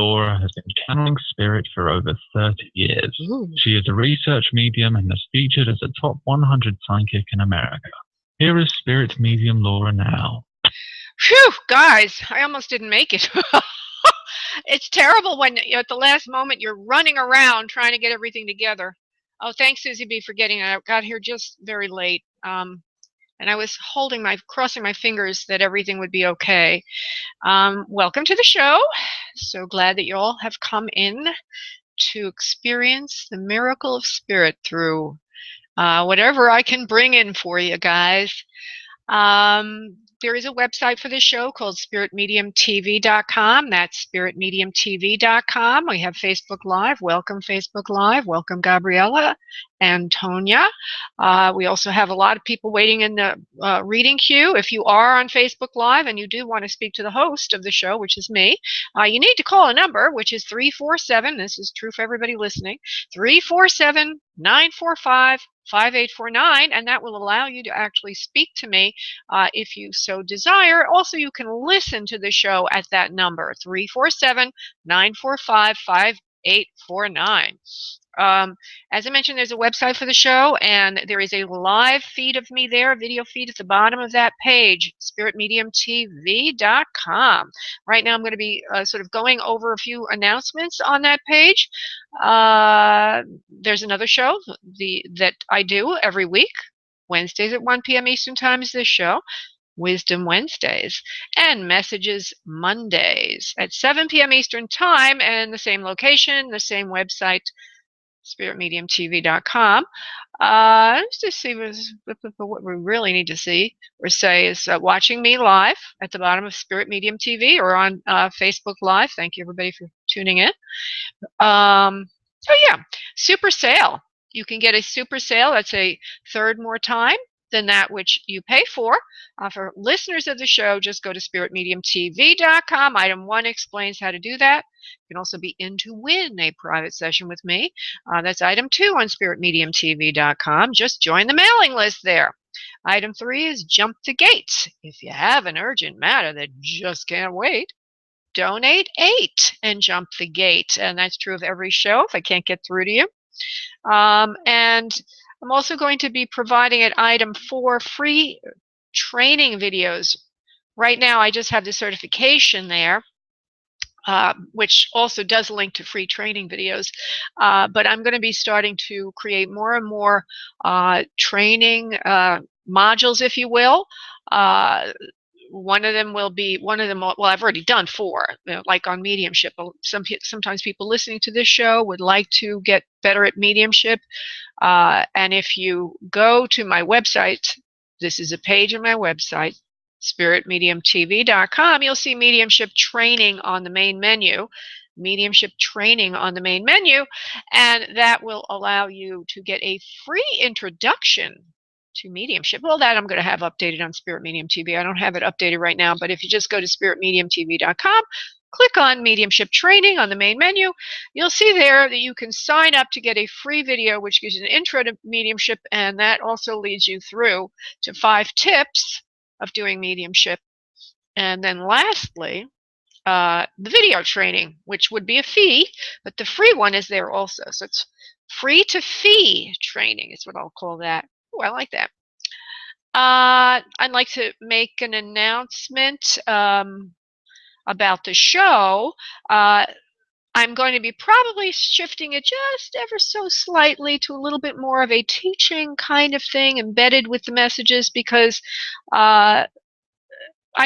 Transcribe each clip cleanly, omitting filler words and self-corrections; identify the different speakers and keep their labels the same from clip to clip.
Speaker 1: Laura has been channeling spirit for over 30 years.
Speaker 2: Ooh.
Speaker 1: She is a research medium and has featured as a top 100 psychic in America. Here is spirit medium Laura now.
Speaker 2: Phew, guys, I almost didn't make it. It's terrible when at the last moment you're running around trying to get everything together. Oh, thanks, Susie B, for getting it. I got here just very late. And I was crossing my fingers that everything would be okay. Welcome to the show. So glad that you all have come in to experience the miracle of spirit through whatever I can bring in for you guys. There is a website for this show called spiritmediumtv.com. That's spiritmediumtv.com. We have Facebook Live. Welcome, Facebook Live. Welcome, Gabriella and Tonya. We also have a lot of people waiting in the reading queue. If you are on Facebook Live and you do want to speak to the host of the show, which is me, you need to call a number, which is 347. This is true for everybody listening. 347-945-5849, and that will allow you to actually speak to me if you so desire. Also, you can listen to the show at that number, 347-945-5849. As I mentioned, there's a website for the show, and there is a live feed of me there, a video feed at the bottom of that page, spiritmediumtv.com. Right now, I'm going to be sort of going over a few announcements on that page. There's another show that I do every week. Wednesdays at 1 p.m. Eastern Time is this show, Wisdom Wednesdays, and Messages Mondays at 7 p.m. Eastern Time, and the same location, the same website, spiritmediumtv.com. Let's just see what we really need to see or say is watching me live at the bottom of Spirit Medium TV or on Facebook Live. Thank you, everybody, for tuning in. So yeah, super sale. You can get a super sale. That's a third more time than that which you pay for. For listeners of the show, just go to spiritmediumtv.com. Item 1 explains how to do that. You can also be in to win a private session with me. That's item 2 on spiritmediumtv.com. Just join the mailing list there. Item 3 is jump the gates. If you have an urgent matter that just can't wait, donate 8 and jump the gate. And that's true of every show if I can't get through to you. And I'm also going to be providing at item 4 free training videos. Right now, I just have the certification there, which also does link to free training videos. But I'm going to be starting to create more and more training modules, if you will. One of them, well, I've already done 4, like on mediumship. Sometimes people listening to this show would like to get better at mediumship. And if you go to my website, this is a page on my website, spiritmediumtv.com, you'll see mediumship training on the main menu. Mediumship training on the main menu, and that will allow you to get a free introduction to mediumship. Well, that I'm going to have updated on Spirit Medium TV. I don't have it updated right now, but if you just go to spiritmediumtv.com, click on mediumship training on the main menu, you'll see there that you can sign up to get a free video which gives you an intro to mediumship, and that also leads you through to 5 tips of doing mediumship. And then lastly, the video training, which would be a fee, but the free one is there also. So it's free to fee training is what I'll call that. Oh, I like that. I'd like to make an announcement about the show. I'm going to be probably shifting it just ever so slightly to a little bit more of a teaching kind of thing embedded with the messages, because I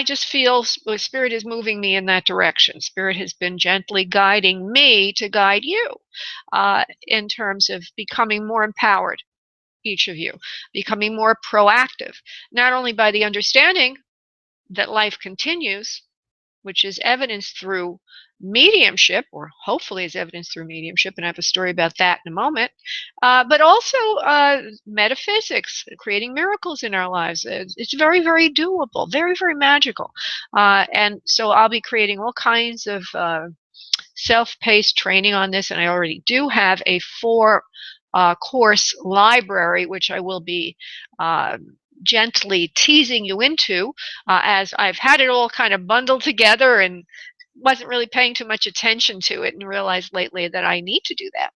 Speaker 2: just feel Spirit is moving me in that direction. Spirit has been gently guiding me to guide you in terms of becoming more empowered, each of you, becoming more proactive, not only by the understanding that life continues, which is evidenced through mediumship, or hopefully is evidenced through mediumship, and I have a story about that in a moment, but also metaphysics, creating miracles in our lives. It's very, very doable, very, very magical. And so I'll be creating all kinds of self-paced training on this, and I already do have a 4-course library, which I will be gently teasing you into as I've had it all kind of bundled together and wasn't really paying too much attention to it and realized lately that I need to do that.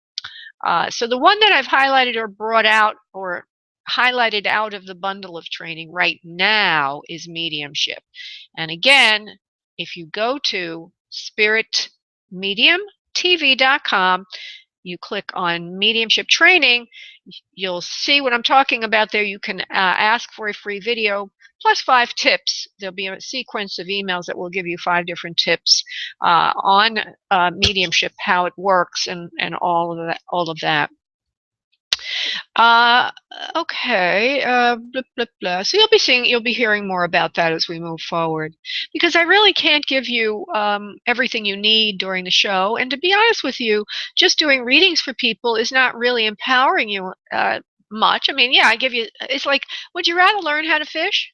Speaker 2: So the one that I've highlighted or brought out or highlighted out of the bundle of training right now is mediumship. And again, if you go to spiritmediumtv.com, you click on mediumship training, you'll see what I'm talking about there. You can ask for a free video plus 5 tips. There'll be a sequence of emails that will give you 5 different tips on mediumship, how it works, and all of that. Okay. Blah, blah, blah. So you'll be hearing more about that as we move forward, because I really can't give you everything you need during the show. And to be honest with you, just doing readings for people is not really empowering you much. I mean, yeah, I give you. It's like, would you rather learn how to fish,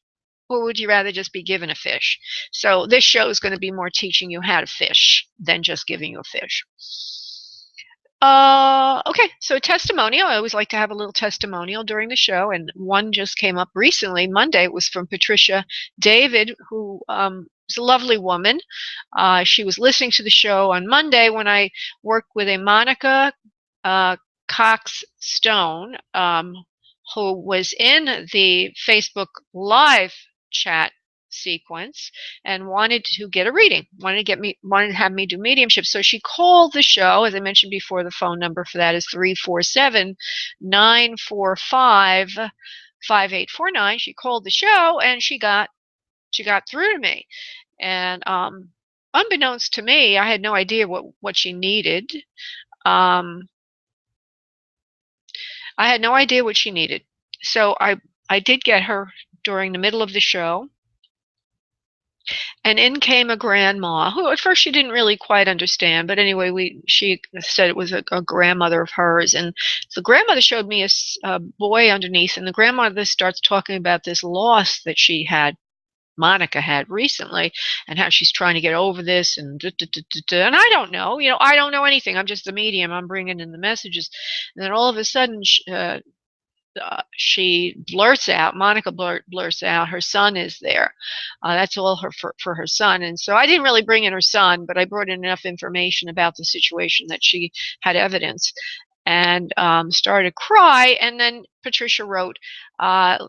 Speaker 2: or would you rather just be given a fish? So this show is going to be more teaching you how to fish than just giving you a fish. Okay, so a testimonial. I always like to have a little testimonial during the show, and one just came up recently. Monday, it was from Patricia David, who is a lovely woman. She was listening to the show on Monday when I worked with a Monica Cox Stone, who was in the Facebook Live chat sequence and wanted to get a reading, wanted to have me do mediumship. So she called the show. As I mentioned before, the phone number for that is 347-945-5849. She called the show and she got through to me. And unbeknownst to me, I had no idea what she needed. I had no idea what she needed. So I did get her during the middle of the show. And in came a grandma who at first she didn't really quite understand, but anyway, she said it was a grandmother of hers, and the grandmother showed me a boy underneath, and the grandmother starts talking about this loss that Monica had recently, and how she's trying to get over this, and and I don't know, I don't know anything. I'm just the medium. I'm bringing in the messages, and then all of a sudden, she blurts out, Monica blurts out, her son is there. That's all for her son. And so I didn't really bring in her son, but I brought in enough information about the situation that she had evidence, and started to cry. And then Patricia wrote, I've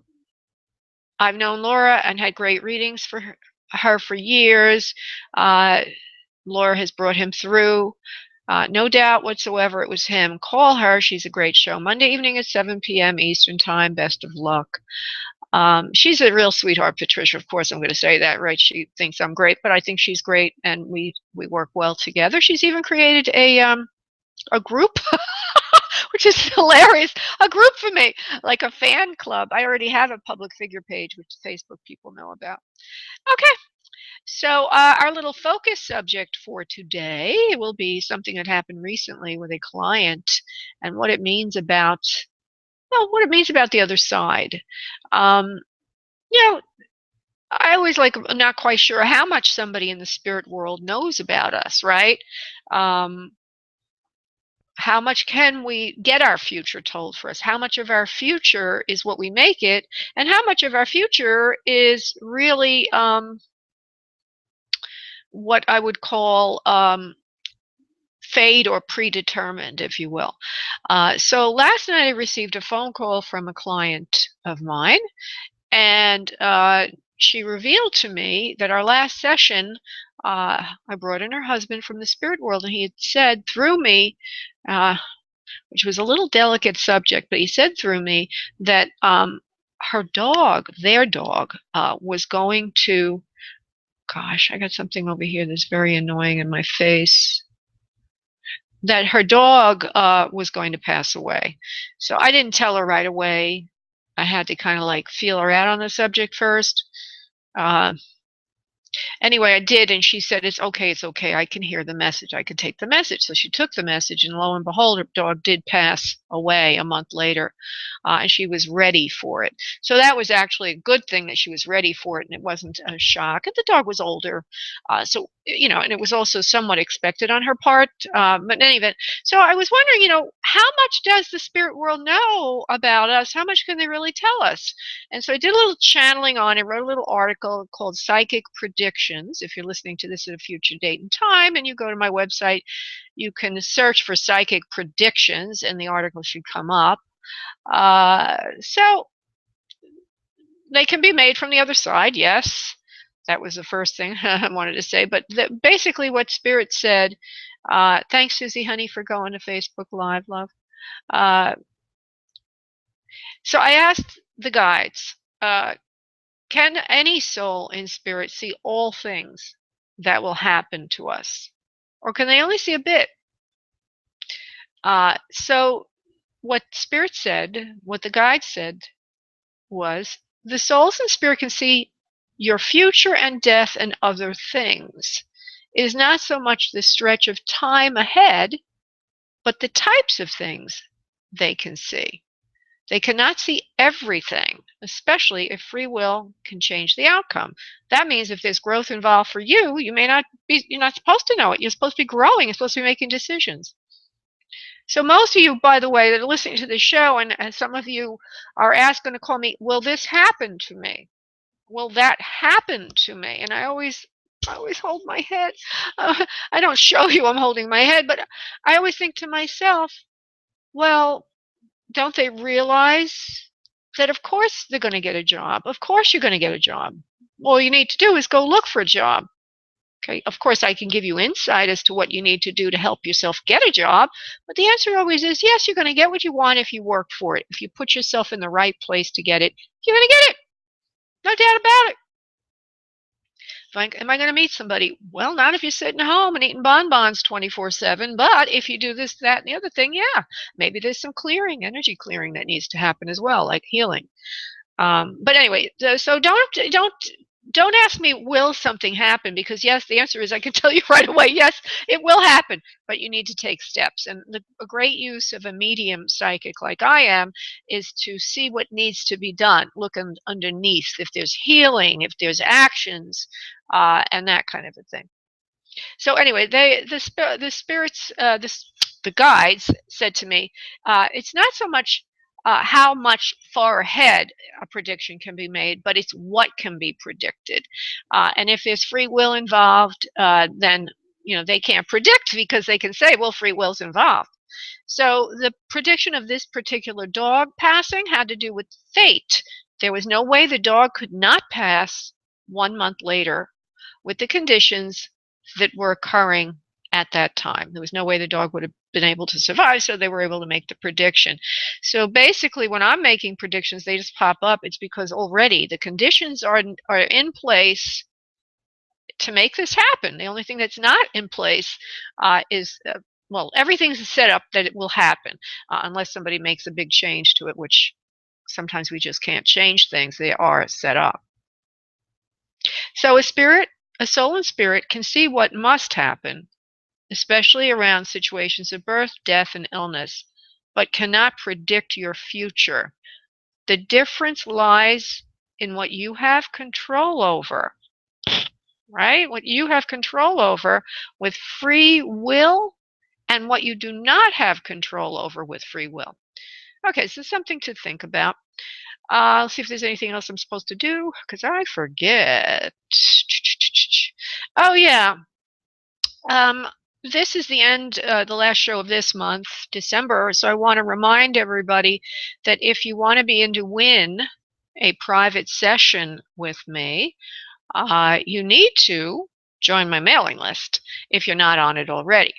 Speaker 2: known Laura and had great readings for her for years. Laura has brought him through. No doubt whatsoever it was him. Call her. She's a great show. Monday evening at 7 p.m. Eastern Time. Best of luck. She's a real sweetheart, Patricia. Of course, I'm going to say that, right? She thinks I'm great, but I think she's great, and we work well together. She's even created a group, which is hilarious. A group for me, like a fan club. I already have a public figure page, which Facebook people know about. Okay. So our little focus subject for today will be something that happened recently with a client, and what it means about, the other side. I always I'm not quite sure how much somebody in the spirit world knows about us, right? How much can we get our future told for us? How much of our future is what we make it, and how much of our future is really what I would call fate or predetermined, if you will. So last night I received a phone call from a client of mine, and she revealed to me that our last session, I brought in her husband from the spirit world, and he had said through me, which was a little delicate subject, but he said through me that her dog, their dog, was going to, gosh, I got something over here that's very annoying in my face, that her dog was going to pass away. So I didn't tell her right away. I had to kind of feel her out on the subject first. Anyway, I did, and she said, it's okay, I can hear the message, I can take the message. So she took the message, and lo and behold, her dog did pass away a month later, and she was ready for it. So that was actually a good thing, that she was ready for it, and it wasn't a shock. And the dog was older, so you know, and it was also somewhat expected on her part. But in any event, so I was wondering, you know, how much does the spirit world know about us? How much can they really tell us? And so I did a little channeling on it, wrote a little article called Psychic Predictions. If you're listening to this at a future date and time, and you go to my website, you can search for Psychic Predictions, and the article should come up. So they can be made from the other side, yes. That was the first thing I wanted to say. But basically what Spirit said, thanks, Susie Honey, for going to Facebook Live, love. So I asked the guides, can any soul in spirit see all things that will happen to us? Or can they only see a bit? So what Spirit said, what the guides said was, the souls in spirit can see your future and death and other things. It is not so much the stretch of time ahead, but the types of things they can see. They cannot see everything, especially if free will can change the outcome. That means if there's growth involved for you, you're not supposed to know it. You're supposed to be growing. You're supposed to be making decisions. So most of you, by the way, that are listening to the show, and some of you are going to call me, will this happen to me? Will that happen to me? And I always hold my head. I don't show you I'm holding my head, but I always think to myself, well, don't they realize that of course they're going to get a job? Of course you're going to get a job. All you need to do is go look for a job. Okay, of course I can give you insight as to what you need to do to help yourself get a job, but the answer always is yes, you're going to get what you want if you work for it. If you put yourself in the right place to get it, you're going to get it. No doubt about it. Am I going to meet somebody? Well, not if you're sitting home and eating bonbons 24/7, but if you do this, that, and the other thing, yeah, maybe there's some clearing, energy clearing that needs to happen as well, like healing. But anyway, so don't ask me, will something happen? Because yes, the answer is I can tell you right away, yes, it will happen, but you need to take steps. And a great use of a medium psychic like I am is to see what needs to be done, look underneath, if there's healing, if there's actions, and that kind of a thing. So anyway, the spirits, the guides said to me, it's not so much how much far ahead a prediction can be made, but it's what can be predicted. And if there's free will involved, then they can't predict because they can say, well, free will's involved. So the prediction of this particular dog passing had to do with fate. There was no way the dog could not pass 1 month later with the conditions that were occurring at that time. There was no way the dog would have been able to survive, so they were able to make the prediction. So basically, when I'm making predictions, they just pop up. It's because already the conditions are in place to make this happen. The only thing that's not in place is, well, everything's set up that it will happen, unless somebody makes a big change to it, which sometimes we just can't change things. They are set up. So a soul and spirit can see what must happen, especially around situations of birth, death, and illness, but cannot predict your future. The difference lies in what you have control over, right? What you have control over with free will and what you do not have control over with free will. Okay, so something to think about. Let's see if there's anything else I'm supposed to do, because I forget. Oh, yeah. This is the end, the last show of this month, December, so I want to remind everybody that if you want to be in to win a private session with me, you need to join my mailing list if you're not on it already.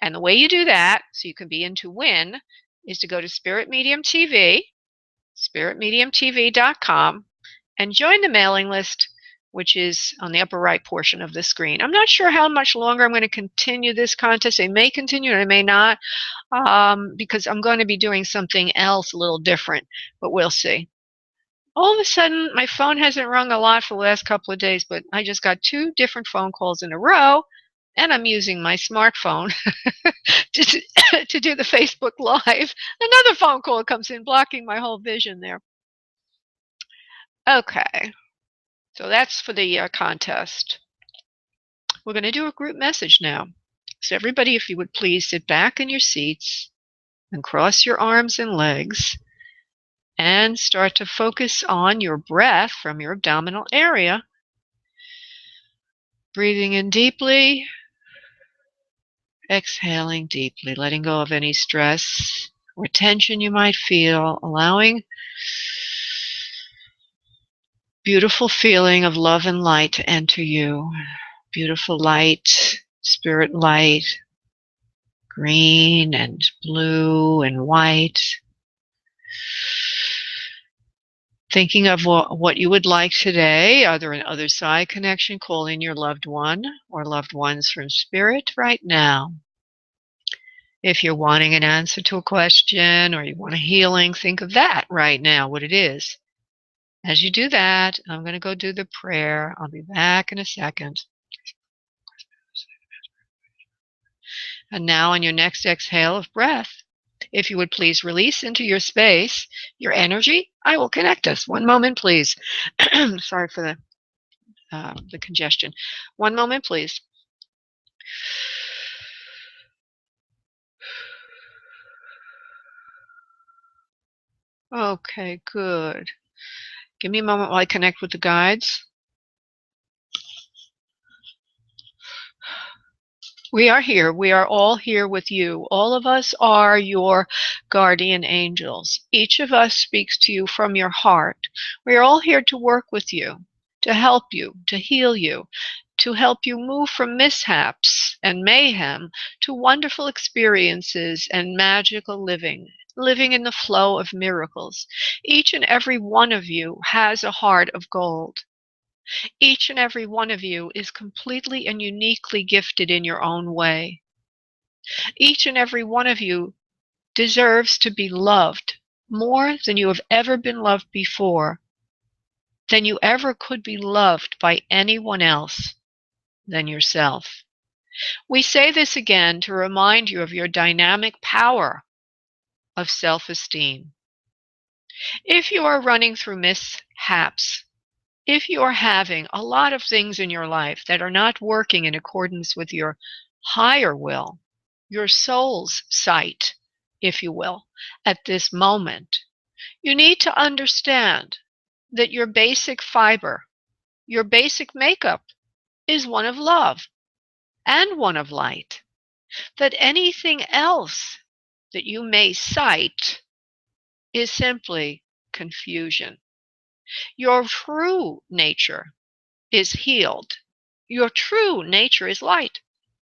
Speaker 2: And the way you do that, so you can be in to win, is to go to Spirit Medium TV, spiritmediumtv.com, and join the mailing list, which is on the upper right portion of the screen. I'm not sure how much longer I'm going to continue this contest. I may continue and I may not, because I'm going to be doing something else a little different, but we'll see. All of a sudden, my phone hasn't rung a lot for the last couple of days, but I just got 2 different phone calls in a row, and I'm using my smartphone to do the Facebook Live. Another phone call comes in, blocking my whole vision there. Okay. So that's for the contest. We're going to do a group message now. So everybody, if you would please sit back in your seats and cross your arms and legs and start to focus on your breath from your abdominal area. Breathing in deeply, exhaling deeply, letting go of any stress or tension you might feel, allowing beautiful feeling of love and light to enter you. Beautiful light, spirit light, green and blue and white. Thinking of what you would like today, either an other side connection, calling your loved one or loved ones from spirit right now. If you're wanting an answer to a question or you want a healing, think of that right now, what it is. As you do that, I'm going to go do the prayer. I'll be back in a second. And now on your next exhale of breath, if you would please release into your space your energy, I will connect us. One moment, please. Sorry for the congestion. One moment, please. Okay, good. Give me a moment while I connect with the guides. We are here. We are all here with you. All of us are your guardian angels. Each of us speaks to you from your heart. We are all here to work with you, to help you, to heal you, to help you move from mishaps and mayhem to wonderful experiences and magical living, living in the flow of miracles. Each and every one of you has a heart of gold. Each and every one of you is completely and uniquely gifted in your own way. Each and every one of you deserves to be loved more than you have ever been loved before, than you ever could be loved by anyone else than yourself. We say this again to remind you of your dynamic power of self-esteem. If you are running through mishaps, if you are having a lot of things in your life that are not working in accordance with your higher will, your soul's sight, if you will, at this moment, you need to understand that your basic fiber, your basic makeup is one of love and one of light. That anything else that you may cite is simply confusion. Your true nature is healed. Your true nature is light.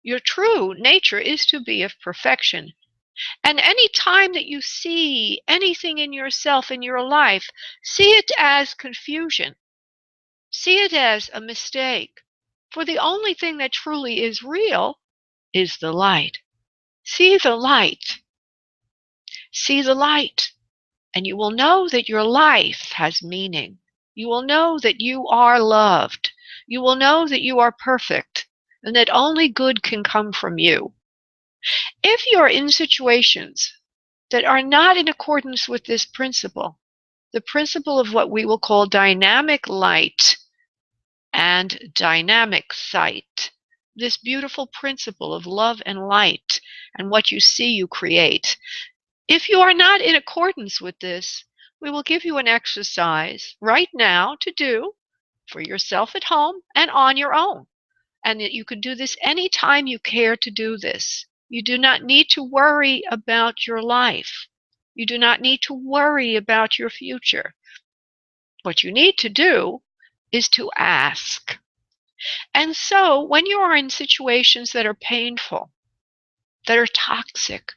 Speaker 2: Your true nature is to be of perfection. And any time that you see anything in yourself, in your life, see it as confusion. See it as a mistake. For the only thing that truly is real is the light. See the light. See the light. And you will know that your life has meaning. You will know that you are loved. You will know that you are perfect and that only good can come from you. If you are in situations that are not in accordance with this principle, the principle of what we will call dynamic light and dynamic sight, this beautiful principle of love and light and what you see you create, if you are not in accordance with this, we will give you an exercise right now to do for yourself at home and on your own. And that you can do this anytime you care to do this. You do not need to worry about your life. You do not need to worry about your future. What you need to do is to ask. And so when you are in situations that are painful, that are toxic,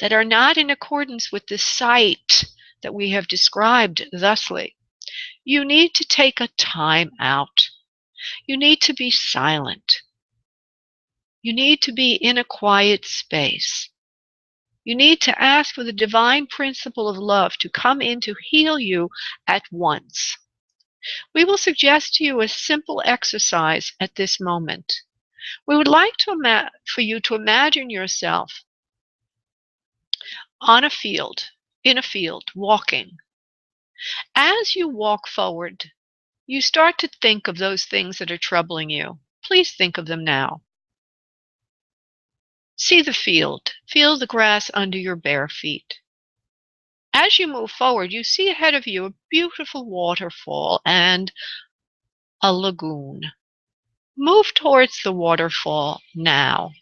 Speaker 2: that are not in accordance with the sight that we have described thusly, you need to take a time out. You need to be silent. You need to be in a quiet space. You need to ask for the divine principle of love to come in to heal you at once. We will suggest to you a simple exercise at this moment. We would like for you to imagine yourself on a field, in a field, walking. As you walk forward, you start to think of those things that are troubling you. Please think of them now. See the field. Feel the grass under your bare feet. As you move forward, you see ahead of you a beautiful waterfall and a lagoon. Move towards the waterfall now.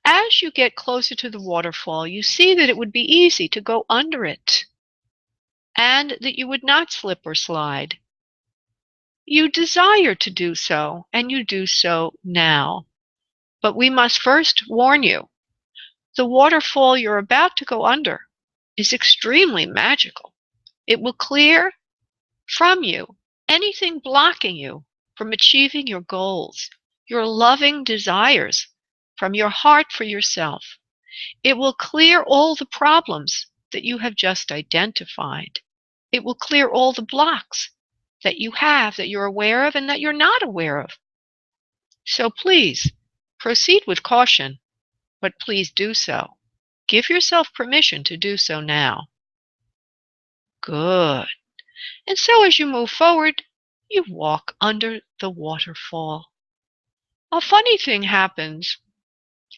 Speaker 2: As you get closer to the waterfall, you see that it would be easy to go under it and that you would not slip or slide. You desire to do so, and you do so now. But we must first warn you, the waterfall you're about to go under is extremely magical. It will clear from you anything blocking you from achieving your goals, your loving desires from your heart for yourself. It will clear all the problems that you have just identified. It will clear all the blocks that you have, that you're aware of and that you're not aware of. So please, proceed with caution, but please do so. Give yourself permission to do so now. Good. And so as you move forward, you walk under the waterfall. A funny thing happens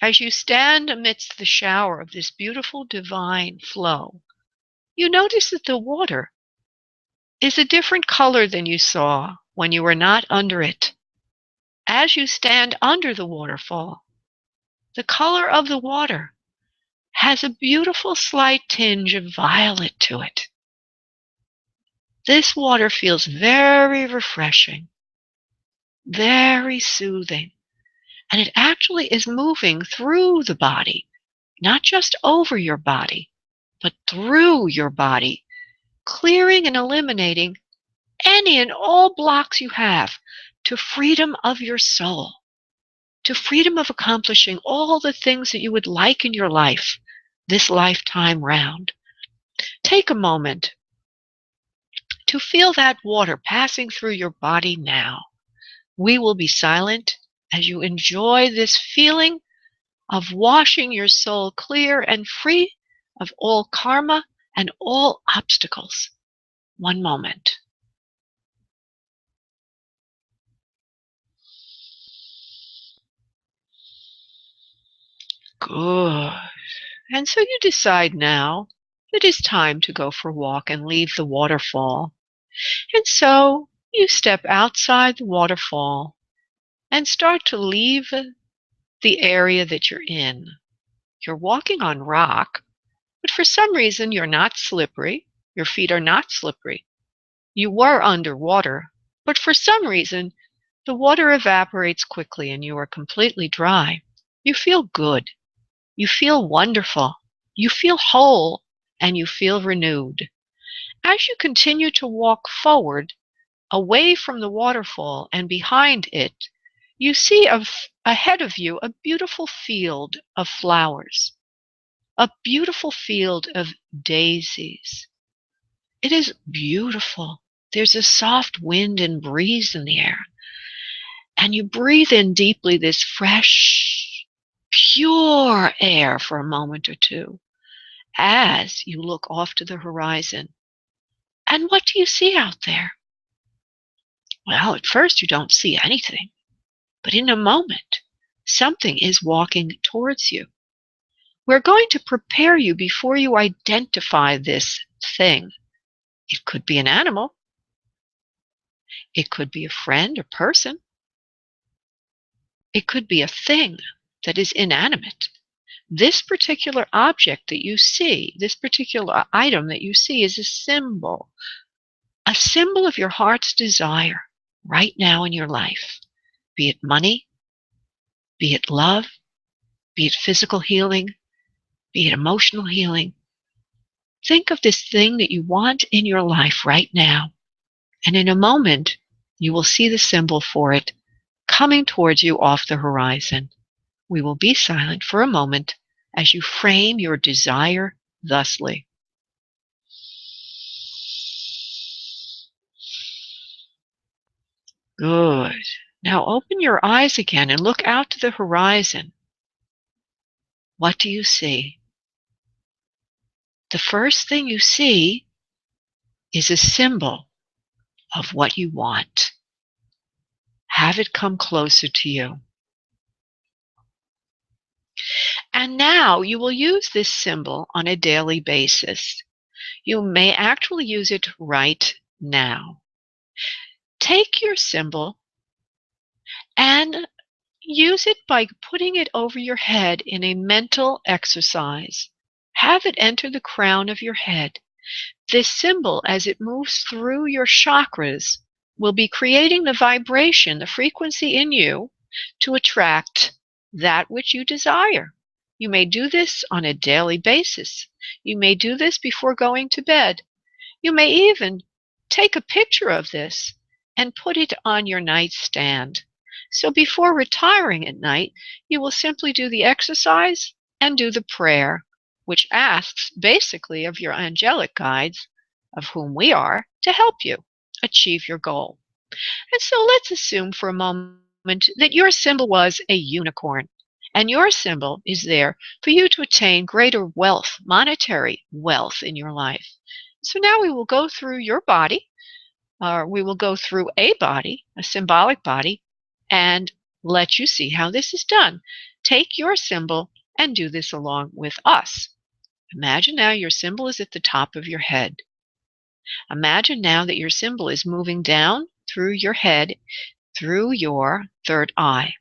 Speaker 2: as you stand amidst the shower of this beautiful divine flow. You notice that the water is a different color than you saw when you were not under it. As you stand under the waterfall, the color of the water has a beautiful slight tinge of violet to it. This water feels very refreshing, very soothing, and it actually is moving through the body, not just over your body, but through your body, clearing and eliminating any and all blocks you have to freedom of your soul, to freedom of accomplishing all the things that you would like in your life this lifetime round. Take a moment to feel that water passing through your body now. We will be silent as you enjoy this feeling of washing your soul clear and free of all karma and all obstacles. One moment. Good. And so you decide now that it's time to go for a walk and leave the waterfall. And so you step outside the waterfall and start to leave the area that you're in. You're walking on rock, but for some reason you're not slippery. Your feet are not slippery. You were underwater, but for some reason the water evaporates quickly and you are completely dry. You feel good. You feel wonderful. You feel whole and you feel renewed. As you continue to walk forward, away from the waterfall and behind it, you see ahead of you a beautiful field of flowers, a beautiful field of daisies. It is beautiful. There's a soft wind and breeze in the air. And you breathe in deeply this fresh, pure air for a moment or two as you look off to the horizon. And what do you see out there? Well, at first you don't see anything, but in a moment, something is walking towards you. We're going to prepare you before you identify this thing. It could be an animal. It could be a friend or person. It could be a thing that is inanimate. This particular object that you see, this particular item that you see is a symbol of your heart's desire right now in your life, be it money, be it love, be it physical healing, be it emotional healing. Think of this thing that you want in your life right now, and in a moment, you will see the symbol for it coming towards you off the horizon. We will be silent for a moment as you frame your desire thusly. Good. Now open your eyes again and look out to the horizon. What do you see? The first thing you see is a symbol of what you want. Have it come closer to you. And now you will use this symbol on a daily basis. You may actually use it right now. Take your symbol and use it by putting it over your head in a mental exercise. Have it enter the crown of your head. This symbol, as it moves through your chakras, will be creating the vibration, the frequency in you to attract that which you desire. You may do this on a daily basis. You may do this before going to bed. You may even take a picture of this and put it on your nightstand. So before retiring at night, you will simply do the exercise and do the prayer, which asks basically of your angelic guides, of whom we are, to help you achieve your goal. And so let's assume for a moment that your symbol was a unicorn, and your symbol is there for you to attain greater wealth, monetary wealth in your life. So now we will go through your body, or we will go through a body, a symbolic body, and let you see how this is done. Take your symbol and do this along with us. Imagine now your symbol is at the top of your head. Imagine now that your symbol is moving down through your head, through your third eye.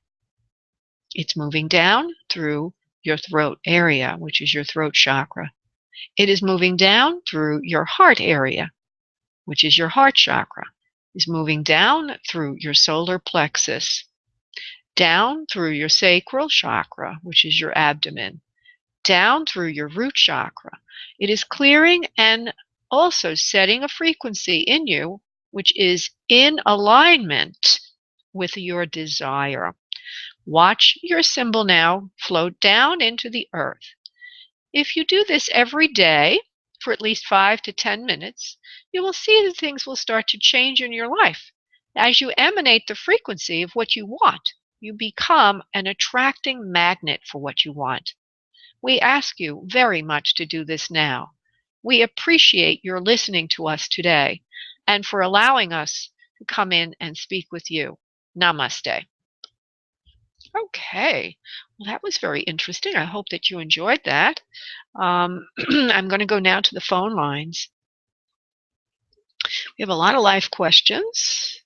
Speaker 2: It's moving down through your throat area, which is your throat chakra. It is moving down through your heart area, which is your heart chakra. It's moving down through your solar plexus, down through your sacral chakra, which is your abdomen, down through your root chakra. It is clearing and also setting a frequency in you which is in alignment with your desire. Watch your symbol now float down into the earth. If you do this every day for at least 5 to 10 minutes, you will see that things will start to change in your life. As you emanate the frequency of what you want, you become an attracting magnet for what you want. We ask you very much to do this now. We appreciate your listening to us today and for allowing us to come in and speak with you. Namaste. Okay, well, that was very interesting. I hope that you enjoyed that. I'm going to go now to the phone lines. We have a lot of life questions.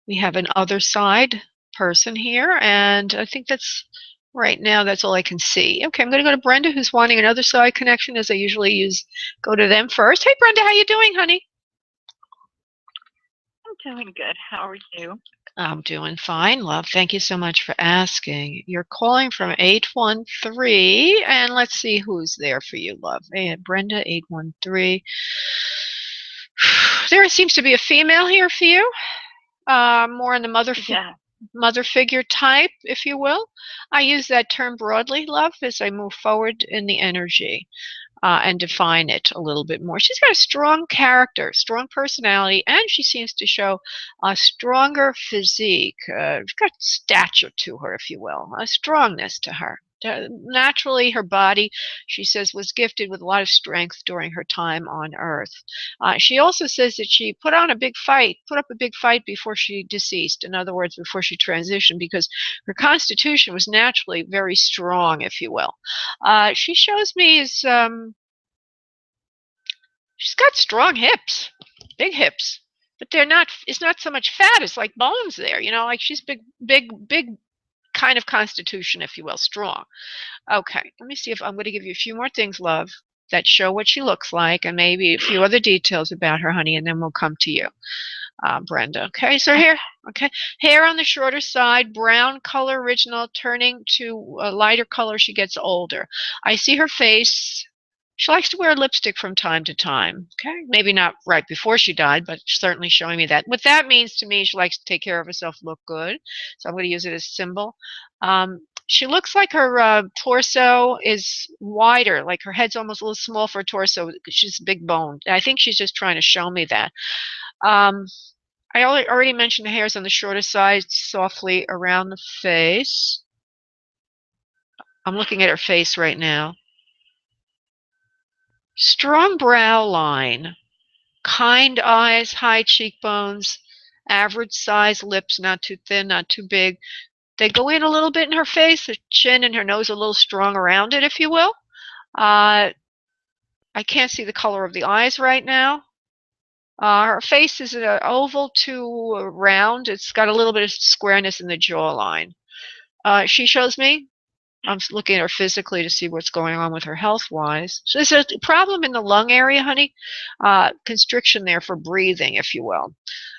Speaker 2: We have an other side person here, and I think that's right now, that's all I can see. Okay, I'm going to go to Brenda, who's wanting another side connection, as I usually go to them first. Hey, Brenda, how you doing, honey?
Speaker 3: I'm doing good. How are you?
Speaker 2: I'm doing fine, love. Thank you so much for asking. You're calling from 813, and let's see who's there for you, love. Hey, Brenda, 813. There seems to be a female here for you, more in the mother figure type, if you will. I use that term broadly, love, as I move forward in the energy. And define it a little bit more. She's got a strong character, strong personality, and she seems to show a stronger physique. She's got stature to her, if you will, a strongness to her. Naturally, her body, she says, was gifted with a lot of strength during her time on Earth. She also says that she put up a big fight before she deceased. In other words, before she transitioned, because her constitution was naturally very strong, if you will. She shows me as she's got strong hips, big hips, but it's not so much fat, it's like bones there, like she's big kind of constitution, if you will, strong. Okay, let me see if I'm going to give you a few more things, love, that show what she looks like, and maybe a few other details about her, honey, and then we'll come to you, Brenda. Okay, so hair on the shorter side, brown color original, turning to a lighter color she gets older. I see her face. She likes to wear lipstick from time to time. Okay, maybe not right before she died, but certainly showing me that. What that means to me, she likes to take care of herself, look good. So I'm going to use it as a symbol. She looks like her torso is wider, like her head's almost a little small for a torso. She's big boned. I think she's just trying to show me that. I already mentioned the hair's on the shorter side, softly around the face. I'm looking at her face right now. Strong brow line, kind eyes, high cheekbones, average size lips, not too thin, not too big. They go in a little bit in her face, her chin and her nose a little strong around it, if you will. I can't see the color of the eyes right now. Her face is an oval to round. It's got a little bit of squareness in the jawline. She shows me, I'm looking at her physically to see what's going on with her health-wise. So there's a problem in the lung area, honey. Constriction there for breathing, if you will.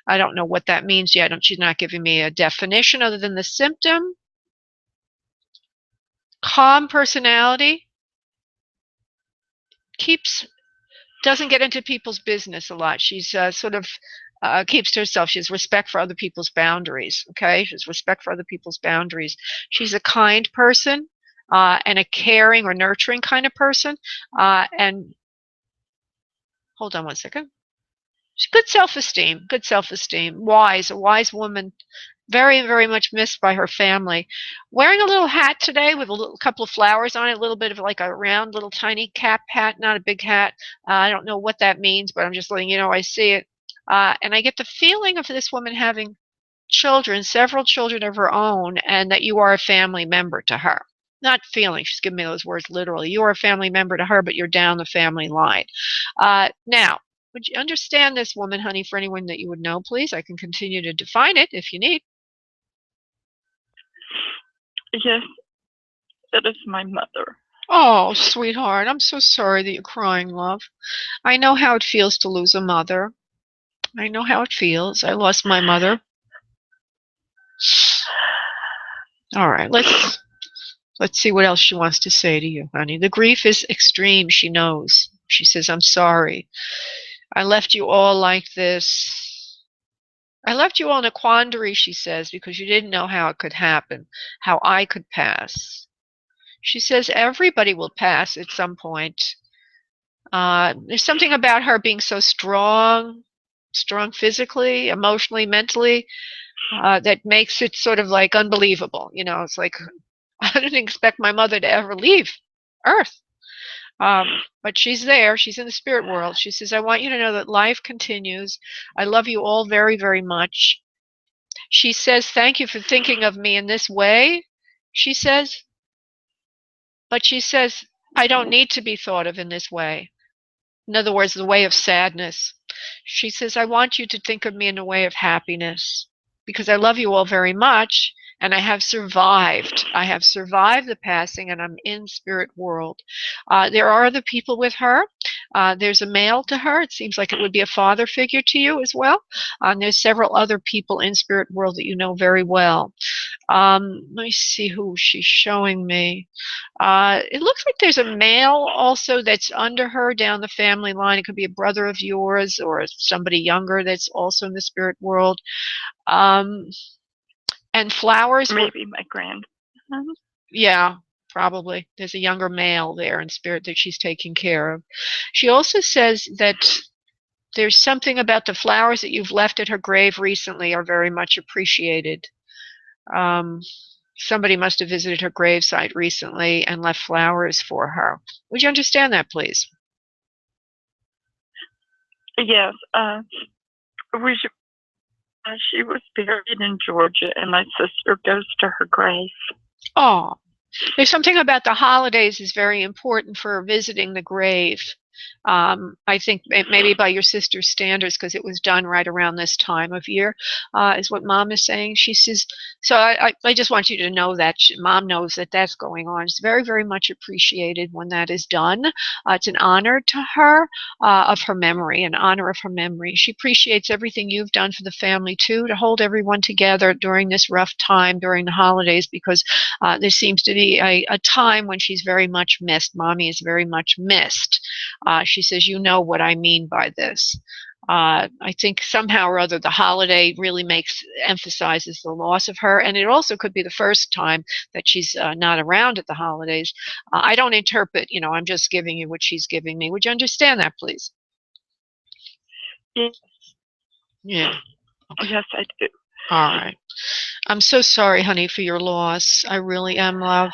Speaker 2: I don't know what that means yet. She's not giving me a definition other than the symptom. Calm personality. Doesn't get into people's business a lot. She's sort of keeps to herself. She has respect for other people's boundaries. Okay, she has respect for other people's boundaries. She's a kind person and a caring or nurturing kind of person. And hold on one second. She's good self-esteem. Good self-esteem. Wise. A wise woman. Very, very much missed by her family. Wearing a little hat today with a couple of flowers on it, a little bit of like a round little tiny cap hat, not a big hat. I don't know what that means, but I'm just letting you know I see it. And I get the feeling of this woman having children, several children of her own, and that you are a family member to her. Not feeling, she's giving me those words literally. You are a family member to her, but you're down the family line. Now, would you understand this woman, honey, for anyone that you would know, please? I can continue to define it if you need.
Speaker 3: Yes, that is my mother.
Speaker 2: Oh, sweetheart, I'm so sorry that you're crying, love. I know how it feels to lose a mother. I know how it feels. I lost my mother. All right, let's see what else she wants to say to you, honey. The grief is extreme, she knows. She says, I'm sorry. I left you all like this. I left you all in a quandary, she says, because you didn't know how it could happen, how I could pass. She says everybody will pass at some point. There's something about her being so strong physically, emotionally, mentally, that makes it sort of like unbelievable. You know, it's like, I didn't expect my mother to ever leave Earth. But she's there. She's in the spirit world. She says, I want you to know that life continues. I love you all very, very much. She says, thank you for thinking of me in this way, she says. But she says, I don't need to be thought of in this way. In other words, the way of sadness. She says, I want you to think of me in a way of happiness because I love you all very much. And I have survived. I have survived the passing, and I'm in spirit world. There are other people with her. There's a male to her. It seems like it would be a father figure to you as well. And there's several other people in spirit world that you know very well. Let me see who she's showing me. It looks like there's a male also that's under her down the family line. It could be a brother of yours or somebody younger that's also in the spirit world. And flowers.
Speaker 3: Maybe my grand.
Speaker 2: Yeah, probably. There's a younger male there in spirit that she's taking care of. She also says that there's something about the flowers that you've left at her grave recently are very much appreciated. Somebody must have visited her gravesite recently and left flowers for her. Would you understand that, please?
Speaker 3: Yes. She was buried in Georgia, and my sister goes to her grave.
Speaker 2: Oh, there's something about the holidays is very important for visiting the grave. I think maybe by your sister's standards, because it was done right around this time of year, is what Mom is saying. She says, so I just want you to know that Mom knows that that's going on. It's very, very much appreciated when that is done. It's an honor to her of her memory, an honor of her memory. She appreciates everything you've done for the family, too, to hold everyone together during this rough time, during the holidays, because there seems to be a time when she's very much missed. Mommy is very much missed. She says, you know what I mean by this. I think somehow or other the holiday really emphasizes the loss of her, and it also could be the first time that she's not around at the holidays. I don't interpret, I'm just giving you what she's giving me. Would you understand that, please?
Speaker 3: Yes.
Speaker 2: Yeah. Okay.
Speaker 3: Yes, I do.
Speaker 2: All right. I'm so sorry, honey, for your loss. I really am, love.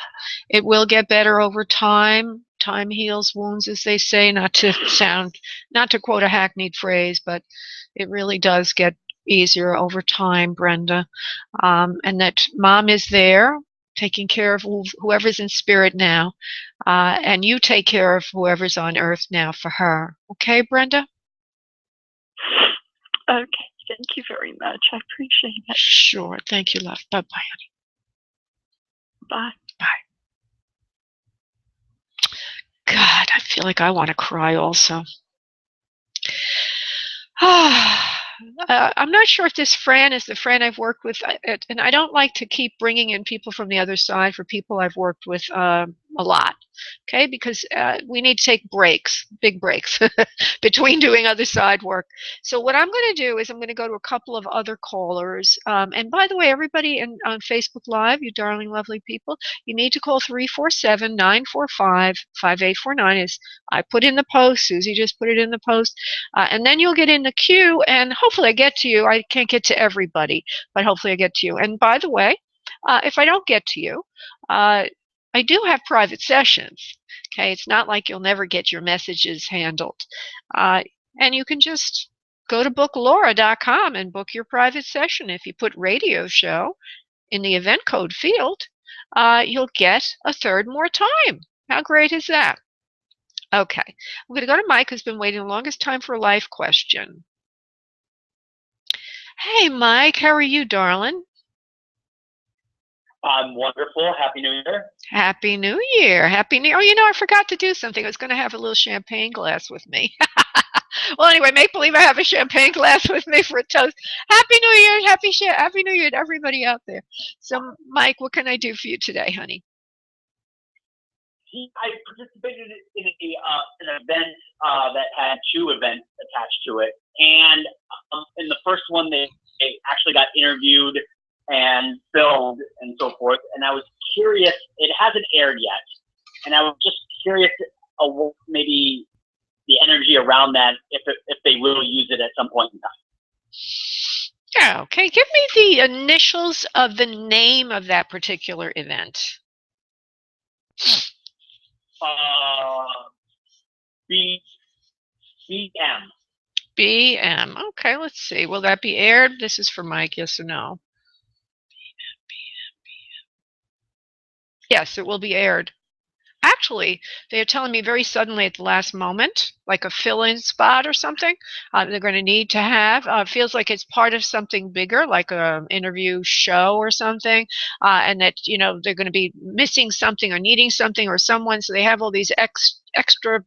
Speaker 2: It will get better over time. Time heals wounds, as they say, not to quote a hackneyed phrase, but it really does get easier over time, Brenda. And that Mom is there taking care of whoever's in spirit now. And you take care of whoever's on earth now for her. Okay, Brenda?
Speaker 3: Okay. Thank you very much. I appreciate it.
Speaker 2: Sure. Thank you, love. Bye-bye, honey.
Speaker 3: Bye.
Speaker 2: Bye. God, I feel like I want to cry also. I'm not sure if this Fran is the Fran I've worked with, and I don't like to keep bringing in people from the other side for people I've worked with a lot, okay? Because we need to take breaks, big breaks, between doing other side work. So what I'm going to do is I'm going to go to a couple of other callers. And by the way, everybody on Facebook Live, you darling, lovely people, you need to call 347-945-5849. As I put in the post, Susie just put it in the post. And then you'll get in the queue, and hopefully I get to you. I can't get to everybody, but hopefully I get to you. And by the way, if I don't get to you, I do have private sessions. Okay, it's not like you'll never get your messages handled. And you can just go to booklaura.com and book your private session. If you put radio show in the event code field, you'll get a third more time. How great is that? Okay, I'm going to go to Mike, who's been waiting the longest time for a life question. Hey, Mike, how are you, darling?
Speaker 4: I'm wonderful. Happy New Year.
Speaker 2: Happy New Year. Happy New Year. Oh, you know, I forgot to do something. I was going to have a little champagne glass with me. Well, anyway, make believe I have a champagne glass with me for a toast. Happy New Year. Happy New Year to everybody out there. So, Mike, what can I do for you today, honey?
Speaker 4: I participated in an event that had 2 events attached to it. And in the first one, they actually got interviewed and filmed and so forth. And I was curious, it hasn't aired yet. And I was just curious, maybe the energy around that, if they will use it at some point in time.
Speaker 2: Yeah, okay. Give me the initials of the name of that particular event.
Speaker 4: BM.
Speaker 2: BM. Okay, let's see. Will that be aired? This is for Mike, yes or no? Yes, it will be aired. Actually, they're telling me very suddenly at the last moment, like a fill-in spot or something, they're going to need to have. Feels like it's part of something bigger, like an interview show or something, and that, you know, they're going to be missing something or needing something or someone, so they have all these extra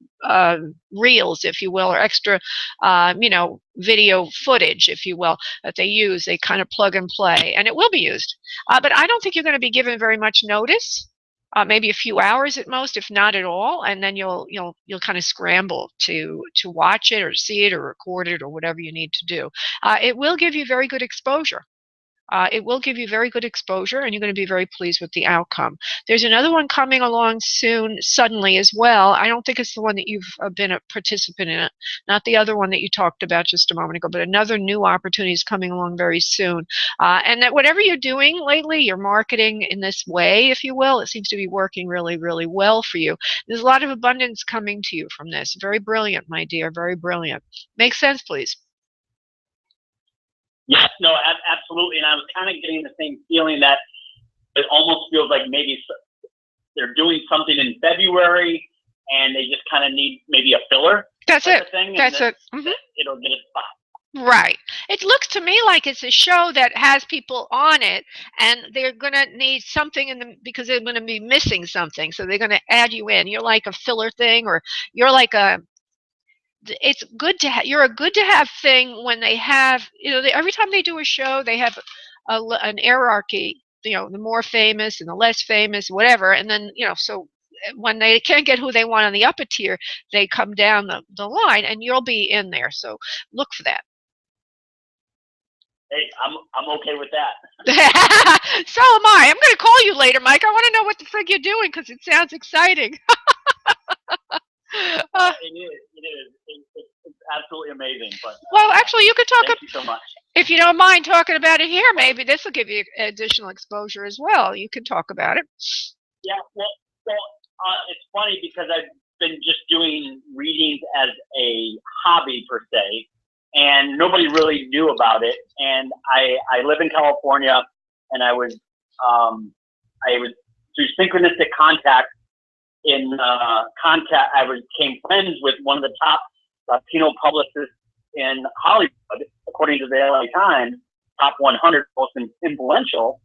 Speaker 2: reels, if you will, or extra, you know, video footage, if you will, that they use. They kind of plug and play, and it will be used. But I don't think you're going to be given very much notice. Maybe a few hours at most, if not at all, and then you'll kind of scramble to watch it or see it or record it or whatever you need to do. It will give you very good exposure. It will give you very good exposure, and you're going to be very pleased with the outcome. There's another one coming along soon, suddenly as well. I don't think it's the one that you've been a participant in, not the other one that you talked about just a moment ago, but another new opportunity is coming along very soon. And that whatever you're doing lately, you're marketing in this way, if you will, it seems to be working really, really well for you. There's a lot of abundance coming to you from this. Very brilliant, my dear, very brilliant. Makes sense, please?
Speaker 4: Yes, no, absolutely. And I was kind of getting the same feeling that it almost feels like maybe they're doing something in February and they just kind of need maybe a filler.
Speaker 2: That's it. That's it.
Speaker 4: It'll get a spot.
Speaker 2: Right. It looks to me like it's a show that has people on it, and they're going to need something because they're going to be missing something. So they're going to add you in. You're like a filler thing, or you're like it's good to you're a good to have thing when they have, you know, every time they do a show, they have an hierarchy, you know, the more famous and the less famous, whatever. And then, you know, so when they can't get who they want on the upper tier, they come down the line, and you'll be in there. So look for that.
Speaker 4: Hey, I'm okay with that.
Speaker 2: So am I. I'm going to call you later, Mike. I want to know what the frig you're doing because it sounds exciting.
Speaker 4: It is. It's absolutely amazing. But
Speaker 2: well, actually, you could talk.
Speaker 4: Thank you so much.
Speaker 2: If you don't mind talking about it here, maybe this will give you additional exposure as well. You can talk about it.
Speaker 4: Yeah. Well, it's funny because I've been just doing readings as a hobby per se, and nobody really knew about it. And I live in California, and I was through synchronistic contact I became friends with one of the top Latino publicists in Hollywood, according to the LA Times, top 100 most influential.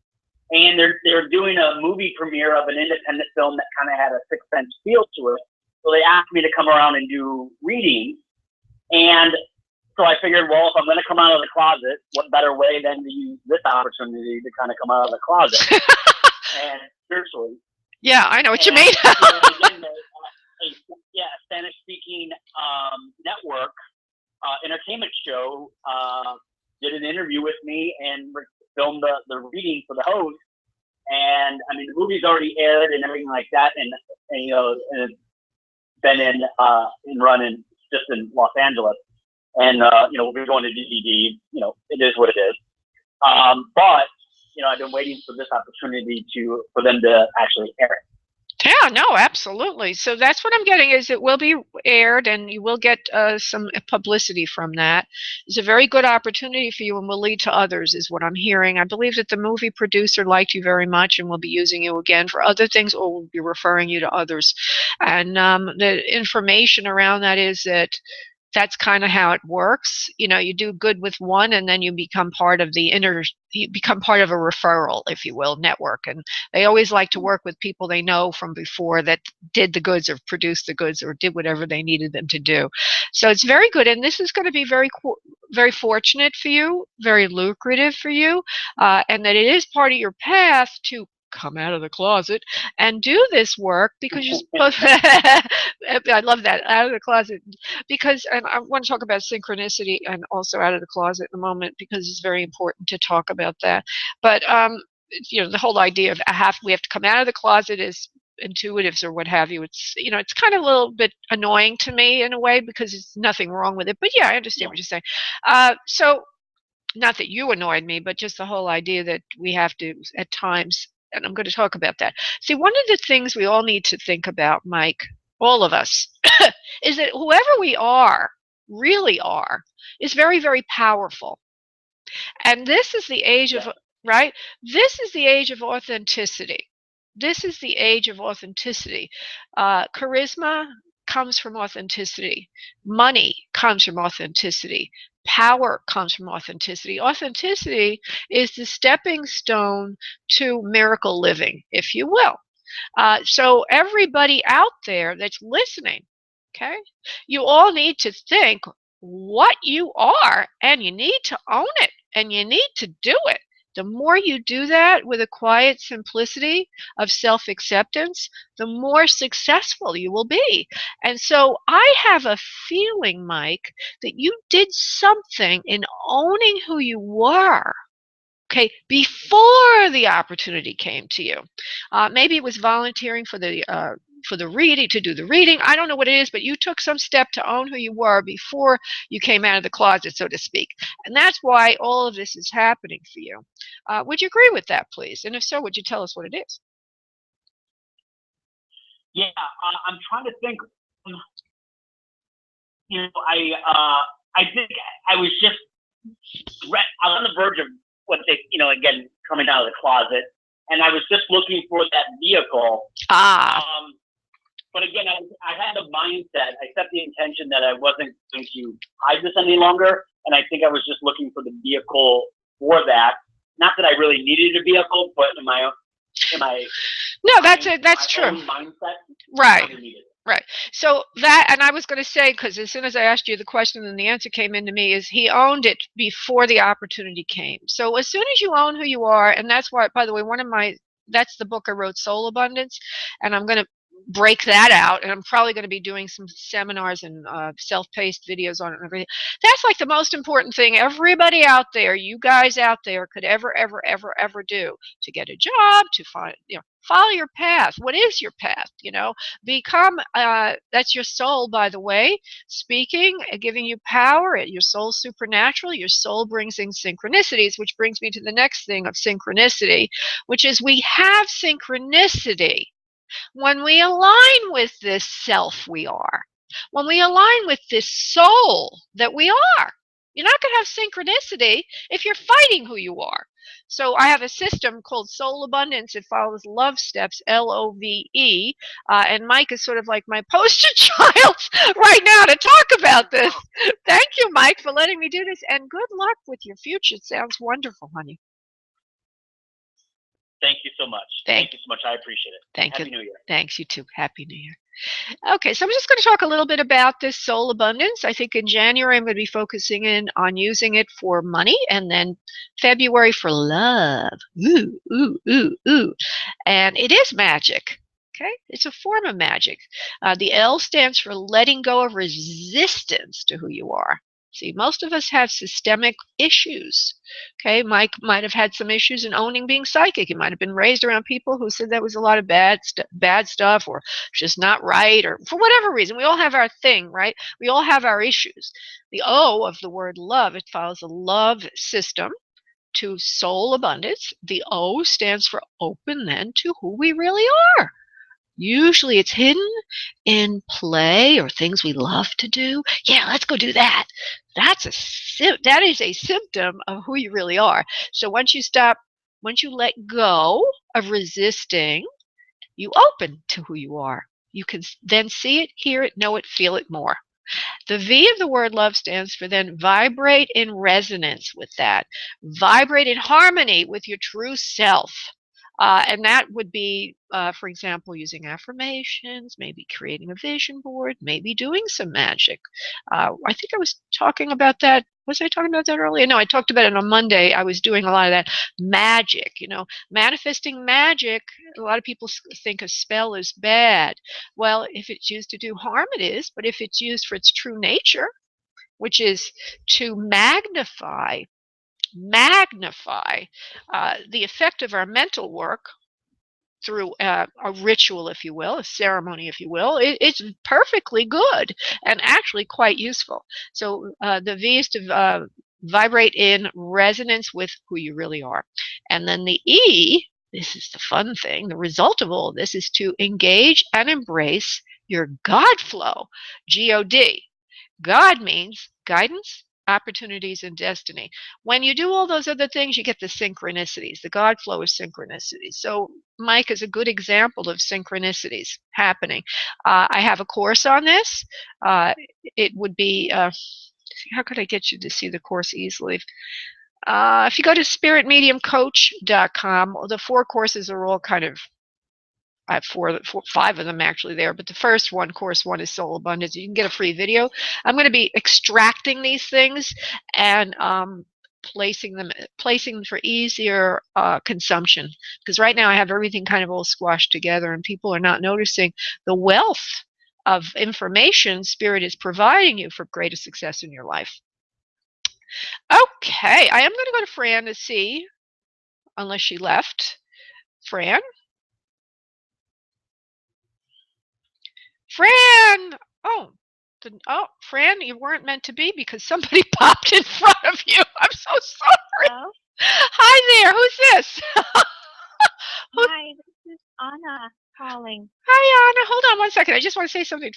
Speaker 4: And they're doing a movie premiere of an independent film that kind of had a Sixth Sense feel to it. So they asked me to come around and do readings. And so I figured, well, if I'm going to come out of the closet, what better way than to use this opportunity to kind of come out of the closet and spiritually.
Speaker 2: Yeah, I know what you mean.
Speaker 4: Again, a Spanish-speaking network entertainment show did an interview with me and filmed the reading for the host. And I mean, the movie's already aired and everything like that, and you know, and it's been in running just in Los Angeles, and you know, we'll be going to DVD. You know, it is what it is. But you know, I've been waiting for this opportunity for them to actually air it.
Speaker 2: Yeah, no, absolutely. So that's what I'm getting is it will be aired and you will get some publicity from that. It's a very good opportunity for you and will lead to others is what I'm hearing. I believe that the movie producer liked you very much and will be using you again for other things or will be referring you to others. And the information around that is that that's kind of how it works. You know, you do good with one and then you become part of you become part of a referral, if you will, network. And they always like to work with people they know from before that did the goods or produced the goods or did whatever they needed them to do. So it's very good. And this is going to be very, very fortunate for you, very lucrative for you, and that it is part of your path to come out of the closet and do this work because you're supposed I love that, out of the closet, because and I want to talk about synchronicity and also out of the closet in a moment because it's very important to talk about that. But you know, the whole idea of we have to come out of the closet as intuitives or what have you, it's, you know, it's kind of a little bit annoying to me in a way because there's nothing wrong with it, but yeah, I understand what you're saying. So not that you annoyed me, but just the whole idea that we have to at times, and I'm going to talk about that. See, one of the things we all need to think about, Mike, all of us, is that whoever we are, really are, is very, very powerful. And this is the age of, right? This is the age of authenticity. This is the age of authenticity. Charisma comes from authenticity. Money comes from authenticity. Power comes from authenticity. Authenticity is the stepping stone to miracle living, if you will. So everybody out there that's listening, okay, you all need to think what you are, and you need to own it, and you need to do it. The more you do that with a quiet simplicity of self-acceptance, the more successful you will be. And so I have a feeling, Mike, that you did something in owning who you were, okay, before the opportunity came to you. Maybe it was volunteering for the reading, to do the reading. I don't know what it is, but you took some step to own who you were before you came out of the closet, so to speak. And that's why all of this is happening for you. Would you agree with that, please? And if so, would you tell us what it is?
Speaker 4: Yeah, I'm trying to think. You know, I think I was on the verge of what they, you know, again, coming out of the closet, and I was just looking for that vehicle. But again, I had the mindset, I set the intention that I wasn't going to hide this any longer, and I think I was just looking for the vehicle for that. Not that I really needed a vehicle, but in my
Speaker 2: no, that's true.
Speaker 4: Mindset,
Speaker 2: right. Right. So that, and I was going to say, because as soon as I asked you the question and the answer came into me, is he owned it before the opportunity came. So as soon as you own who you are, and that's why, by the way, that's the book I wrote, Soul Abundance, and I'm going to break that out, and I'm probably going to be doing some seminars and self-paced videos on it and everything. That's like the most important thing everybody out there, you guys out there, could ever do to get a job, to find, you know, follow your path. What is your path? You know, become, that's your soul, by the way, speaking, giving you power. Your soul's supernatural. Your soul brings in synchronicities, which brings me to the next thing of synchronicity, which is we have synchronicity when we align with this self we are, when we align with this soul that we are. You're not going to have synchronicity if you're fighting who you are. So I have a system called Soul Abundance. It follows love steps, LOVE. And Mike is sort of like my poster child right now to talk about this. Thank you, Mike, for letting me do this. And good luck with your future. It sounds wonderful, honey.
Speaker 4: Thank you so much. Thank you so much. I appreciate it.
Speaker 2: Thank you.
Speaker 4: Happy New Year.
Speaker 2: Thanks, you too. Happy New Year. Okay, so I'm just going to talk a little bit about this soul abundance. I think in January I'm going to be focusing in on using it for money, and then February for love. Ooh, ooh, ooh, ooh. And it is magic. Okay, it's a form of magic. The L stands for letting go of resistance to who you are. See, most of us have systemic issues. Okay, Mike might have had some issues in owning being psychic. He might have been raised around people who said that was a lot of bad stuff, or just not right, or for whatever reason. We all have our thing, right? We all have our issues. The O of the word love, it follows a love system to soul abundance. The O stands for open then to who we really are. Usually it's hidden in play or things we love to do. Yeah, let's go do that. That is a symptom of who you really are. So once you let go of resisting, you open to who you are. You can then see it, hear it, know it, feel it more. The V of the word love stands for then vibrate in resonance with that. Vibrate in harmony with your true self. And that would be, for example, using affirmations, maybe creating a vision board, maybe doing some magic. I think I was talking about that. Was I talking about that earlier? No, I talked about it on Monday. I was doing a lot of that magic, manifesting magic. A lot of people think a spell is bad. Well, if it's used to do harm, it is. But if it's used for its true nature, which is to magnify the effect of our mental work through a ritual, if you will, a ceremony, if you will, it's perfectly good and actually quite useful. So the V is to vibrate in resonance with who you really are. And then the E, this is the fun thing, the result of all of this is to engage and embrace your God flow, G-O-D. God means guidance, opportunities, and destiny. When you do all those other things, you get the synchronicities. The God flow is synchronicities. So Mike is a good example of synchronicities happening. I have a course on this. It would be, how could I get you to see the course easily? If you go to spiritmediumcoach.com, the 4 courses are all kind of, I have 5 of them actually there, but the first one, course 1, is Soul Abundance. You can get a free video. I'm going to be extracting these things and placing them for easier consumption, because right now I have everything kind of all squashed together and people are not noticing the wealth of information Spirit is providing you for greater success in your life. Okay, I am going to go to Fran to see, unless she left. Fran? Fran! Oh, Fran, you weren't meant to be because somebody popped in front of you. I'm so sorry.
Speaker 5: Hello?
Speaker 2: Hi there. Who's this?
Speaker 5: Hi, this is Anna calling.
Speaker 2: Hi, Anna. Hold on one second. I just want to say something.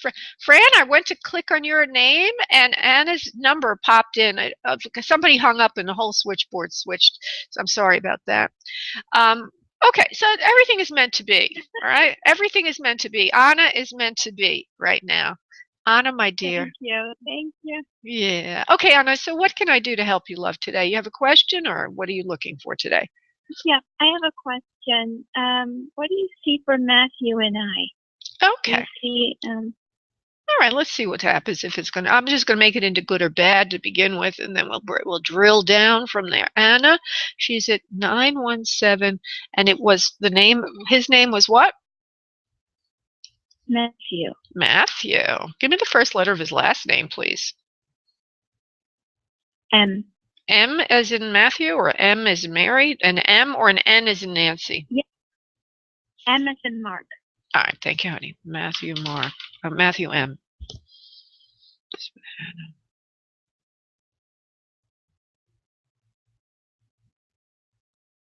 Speaker 2: Fran, I went to click on your name and Anna's number popped in. Somebody hung up and the whole switchboard switched. So I'm sorry about that. Okay, so everything is meant to be, all right? Everything is meant to be. Anna is meant to be right now. Anna, my dear.
Speaker 5: Thank you. Thank you.
Speaker 2: Yeah. Okay, Anna, so what can I do to help you, love, today? You have a question, or what are you looking for today?
Speaker 5: Yeah, I have a question. What do you see for Matthew and I?
Speaker 2: Okay.
Speaker 5: Do you see,
Speaker 2: all right, let's see what happens. If it's going to, I'm just going to make it into good or bad to begin with, and then we'll drill down from there. Anna, she's at 917, and it was his name was what?
Speaker 5: Matthew.
Speaker 2: Matthew. Give me the first letter of his last name, please.
Speaker 5: M.
Speaker 2: M as in Matthew, or M as in Mary? An M or an N as in Nancy?
Speaker 5: Yeah. M as in Mark.
Speaker 2: All right, thank you, honey. Matthew M.